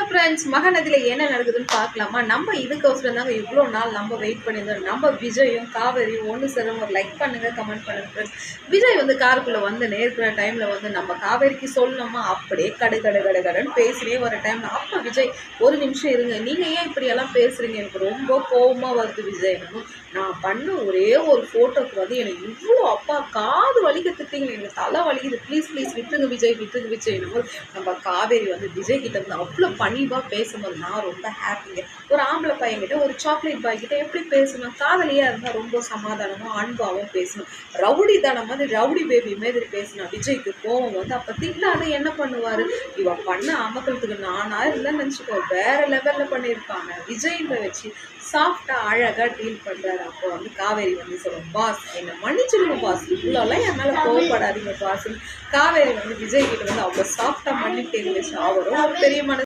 Friends, மகாநதியில் என்ன நடக்குதுன்னு பார்க்கலாமா? நம்ம இதுக்கோசரம் தாங்க இவ்வளோ நாள் நம்ம வெயிட் பண்ணியிருந்தோம். நம்ம விஜயும் காவேரியும் ஒன்று சேரும். ஒரு லைக் பண்ணுங்கள், கமெண்ட் பண்ணுங்கள் ஃப்ரெண்ட்ஸ். விஜய் வந்து காருக்குள்ளே வந்து நேர்கிற டைமில் வந்து நம்ம காவேரிக்கு சொல்லணுமா, அப்படியே கடுன்னு பேசினே வர டைமில் அப்போ விஜய் ஒரு நிமிஷம் இருங்க, நீங்கள் ஏன் இப்படியெல்லாம் பேசுகிறீங்க, எனக்கு ரொம்ப கோபமாக வருது விஜய், நான் பண்ண ஒரே ஒரு ஃபோட்டோக்கு வந்து எனக்கு இவ்வளோ அப்பா காது வலிக்க திட்டிங்களே, எனக்கு தலை வலிக்குது, ப்ளீஸ் விட்டுருங்க விஜய் என்னும் நம்ம காவேரி வந்து விஜய் கிட்ட வந்து அவ்வளோ பணிவாக பேசும்போது நான் ரொம்ப ஹாப்பிங்க. ஒரு ஆம்பளை பையன்கிட்ட ஒரு சாக்லேட் பாய் கிட்ட எப்படி பேசணும், காதலியாக இருந்தால் ரொம்ப சமாதானமும் அன்பாகவும் பேசணும். ரவுடி தானம் மாதிரி ரவுடி பேபி மாதிரி பேசினா விஜய்க்கு கோவம் வந்து அப்போ திட்டாத என்ன பண்ணுவார், இவ பண்ண அமக்கலத்துக்கு நானா இல்லைன்னு நினச்சிக்கோ வேற லெவலில் பண்ணியிருப்பாங்க. விஜய்ன்ற வச்சு சாஃப்டாக அழகாக டீல் பண்ணுறாரு. அப்போ வந்து காவேரி வந்து சொல்லுவோம், பாஸ் என்னை மன்னிச்சிடுங்க பாஸ், இவ்வளோலாம் என் மேலே கோவப்படாதீங்க பாஸ்ன்னு காவேரி வந்து விஜய் கிட்ட வந்து அவ்வளோ சாஃப்டாக மன்னிப்பு தெரிவிச்சு. அவரும் ஒரு பெரிய மனசு